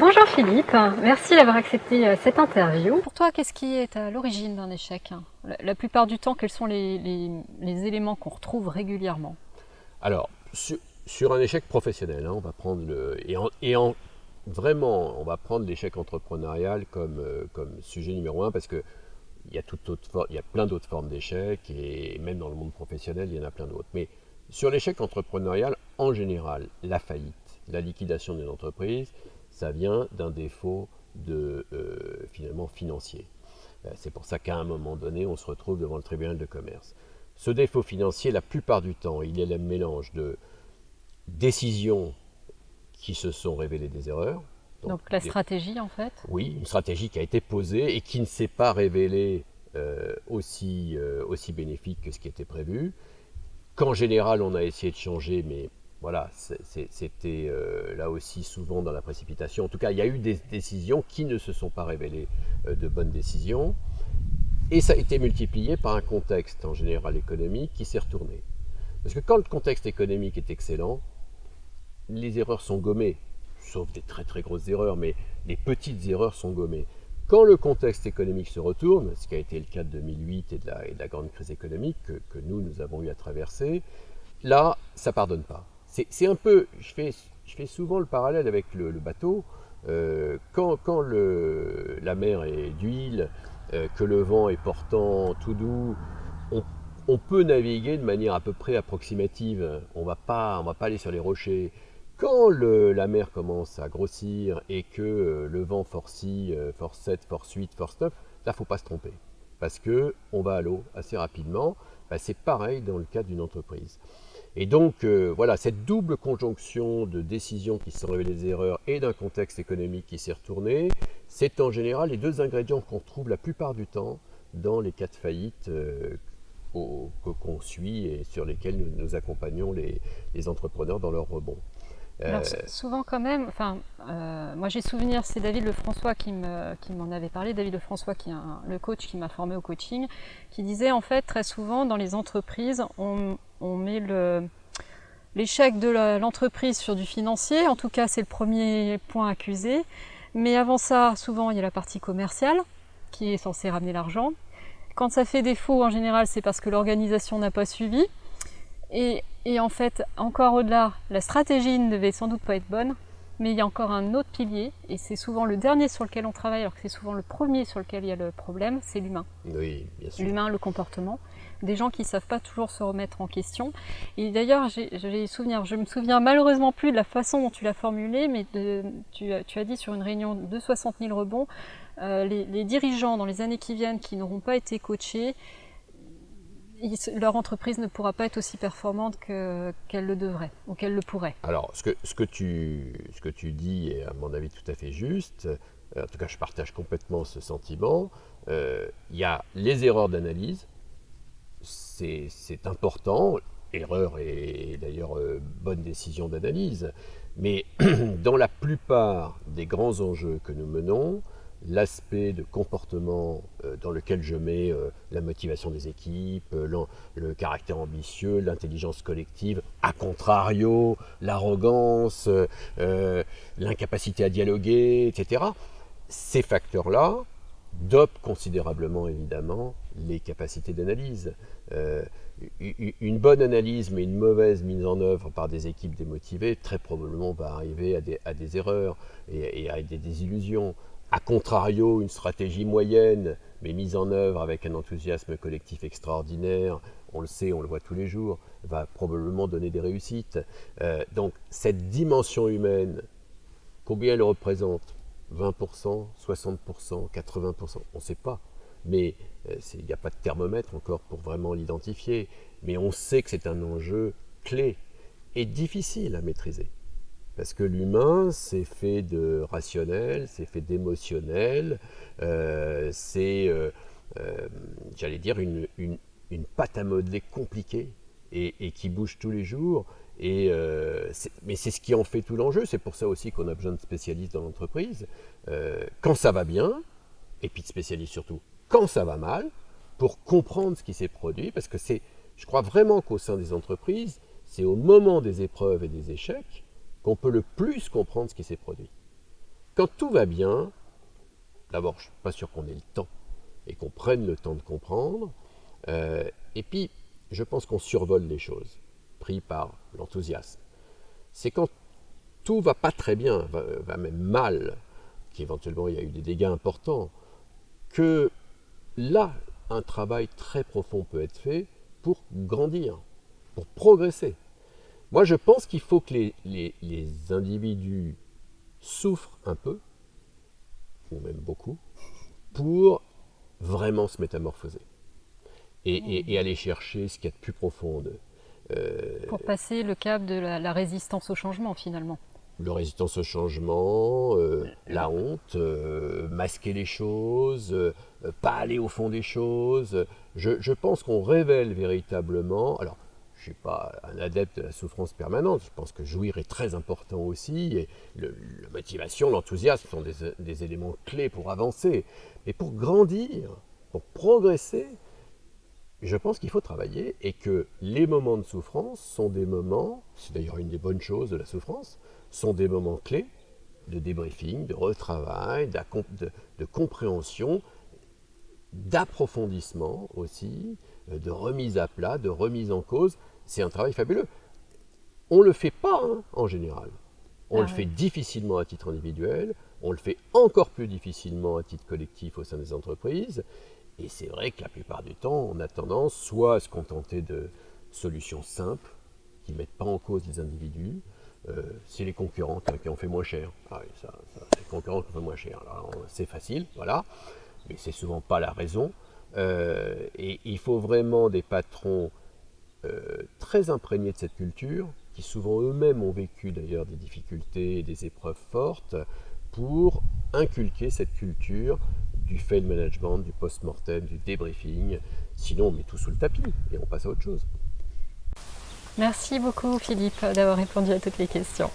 Bonjour Philippe, merci d'avoir accepté cette interview. Pour toi, qu'est-ce qui est à l'origine d'un échec? La plupart du temps, quels sont les éléments qu'on retrouve régulièrement? Alors, sur un échec professionnel, on va prendre vraiment, on va prendre l'échec entrepreneurial comme sujet numéro un parce que il y a plein d'autres formes d'échecs et même dans le monde professionnel, il y en a plein d'autres. Mais sur l'échec entrepreneurial, en général, la faillite, la liquidation d'une entreprise, ça vient d'un défaut finalement financier. C'est pour ça qu'à un moment donné, on se retrouve devant le tribunal de commerce. Ce défaut financier, la plupart du temps, il est le mélange de décisions qui se sont révélées des erreurs. Donc la stratégie en fait? Oui, une stratégie qui a été posée et qui ne s'est pas révélée aussi bénéfique que ce qui était prévu. Qu'en général, on a essayé de changer, mais voilà, c'était là aussi souvent dans la précipitation. En tout cas, il y a eu des décisions qui ne se sont pas révélées de bonnes décisions. Et ça a été multiplié par un contexte en général économique qui s'est retourné. Parce que quand le contexte économique est excellent, les erreurs sont gommées, sauf des très très grosses erreurs, mais les petites erreurs sont gommées. Quand le contexte économique se retourne, ce qui a été le cas de 2008 et de la grande crise économique que nous avons eu à traverser, là, ça ne pardonne pas. C'est un peu, je fais souvent le parallèle avec le bateau. Quand la mer est d'huile, que le vent est portant, tout doux, on, on peut naviguer de manière à peu près approximative. On va pas aller sur les rochers. Quand la mer commence à grossir et que le vent force 6, force 7, force 8, force 9, là, il ne faut pas se tromper. Parce qu'on va à l'eau assez rapidement. C'est pareil dans le cas d'une entreprise. Et donc, voilà, cette double conjonction de décisions qui se sont révélées des erreurs et d'un contexte économique qui s'est retourné, c'est en général les deux ingrédients qu'on trouve la plupart du temps dans les cas de faillite qu'on suit et sur lesquels nous accompagnons les entrepreneurs dans leur rebond. Alors souvent quand même, moi j'ai souvenir, c'est David Lefrançois qui m'en avait parlé, David Lefrançois qui est le coach qui m'a formé au coaching, qui disait en fait très souvent dans les entreprises, on met l'échec de l'entreprise sur du financier, en tout cas c'est le premier point accusé, mais avant ça souvent il y a la partie commerciale qui est censée ramener l'argent. Quand ça fait défaut en général c'est parce que l'organisation n'a pas suivi. Et en fait, encore au-delà, la stratégie ne devait sans doute pas être bonne, mais il y a encore un autre pilier, et c'est souvent le dernier sur lequel on travaille, alors que c'est souvent le premier sur lequel il y a le problème, c'est l'humain. Oui, bien sûr. L'humain, le comportement. Des gens qui ne savent pas toujours se remettre en question. Et d'ailleurs, je me souviens malheureusement plus de la façon dont tu l'as formulé, mais tu as dit sur une réunion de 60 000 rebonds, les dirigeants dans les années qui viennent qui n'auront pas été coachés, leur entreprise ne pourra pas être aussi performante qu'elle le devrait ou qu'elle le pourrait. Alors, ce que tu dis est à mon avis tout à fait juste. En tout cas, je partage complètement ce sentiment. Il y a les erreurs d'analyse. C'est important. Erreur et d'ailleurs bonne décision d'analyse. Mais dans la plupart des grands enjeux que nous menons, l'aspect de comportement dans lequel je mets la motivation des équipes, le caractère ambitieux, l'intelligence collective, à contrario, l'arrogance, l'incapacité à dialoguer, etc. Ces facteurs-là dopent considérablement, évidemment, les capacités d'analyse. Une bonne analyse, mais une mauvaise mise en œuvre par des équipes démotivées, très probablement va arriver à des erreurs et à des désillusions. A contrario, une stratégie moyenne, mais mise en œuvre avec un enthousiasme collectif extraordinaire, on le sait, on le voit tous les jours, va probablement donner des réussites. Donc cette dimension humaine, combien elle représente? 20%, 60%, 80%, on ne sait pas. Mais il n'y a pas de thermomètre encore pour vraiment l'identifier. Mais on sait que c'est un enjeu clé et difficile à maîtriser. Parce que l'humain, c'est fait de rationnel, c'est fait d'émotionnel, j'allais dire, une pâte à modeler compliquée et qui bouge tous les jours. Mais c'est ce qui en fait tout l'enjeu. C'est pour ça aussi qu'on a besoin de spécialistes dans l'entreprise. Quand ça va bien, et puis de spécialistes surtout, quand ça va mal, pour comprendre ce qui s'est produit. Parce que je crois vraiment qu'au sein des entreprises, c'est au moment des épreuves et des échecs qu'on peut le plus comprendre ce qui s'est produit. Quand tout va bien, d'abord, je ne suis pas sûr qu'on ait le temps et qu'on prenne le temps de comprendre. Et puis, je pense qu'on survole les choses, pris par l'enthousiasme. C'est quand tout va pas très bien, va même mal, qu'éventuellement il y a eu des dégâts importants, que là, un travail très profond peut être fait pour grandir, pour progresser. Moi, je pense qu'il faut que les individus souffrent un peu, ou même beaucoup, pour vraiment se métamorphoser et aller chercher ce qu'il y a de plus profond d'eux. Pour passer le cap de la résistance au changement finalement. Le résistance au changement, la honte, masquer les choses, pas aller au fond des choses. Je pense qu'on révèle véritablement. Alors, je ne suis pas un adepte de la souffrance permanente. Je pense que jouir est très important aussi. Et la motivation, l'enthousiasme sont des éléments clés pour avancer. Mais pour grandir, pour progresser, je pense qu'il faut travailler et que les moments de souffrance sont des moments, c'est d'ailleurs une des bonnes choses de la souffrance, sont des moments clés de débriefing, de retravail, de compréhension, d'approfondissement aussi, de remise à plat, de remise en cause. C'est un travail fabuleux. On ne le fait pas en général. On le fait difficilement à titre individuel, on le fait encore plus difficilement à titre collectif au sein des entreprises. Et c'est vrai que la plupart du temps, on a tendance soit à se contenter de solutions simples qui ne mettent pas en cause les individus. C'est les concurrents qui en fait moins cher. Ah oui, c'est les concurrents qui en fait moins cher. Alors, c'est facile, voilà, mais c'est souvent pas la raison. Et il faut vraiment des patrons très imprégnés de cette culture, qui souvent eux-mêmes ont vécu d'ailleurs des difficultés et des épreuves fortes, pour inculquer cette culture du fail management, du post-mortem, du débriefing. Sinon, on met tout sous le tapis et on passe à autre chose. Merci beaucoup Philippe d'avoir répondu à toutes les questions.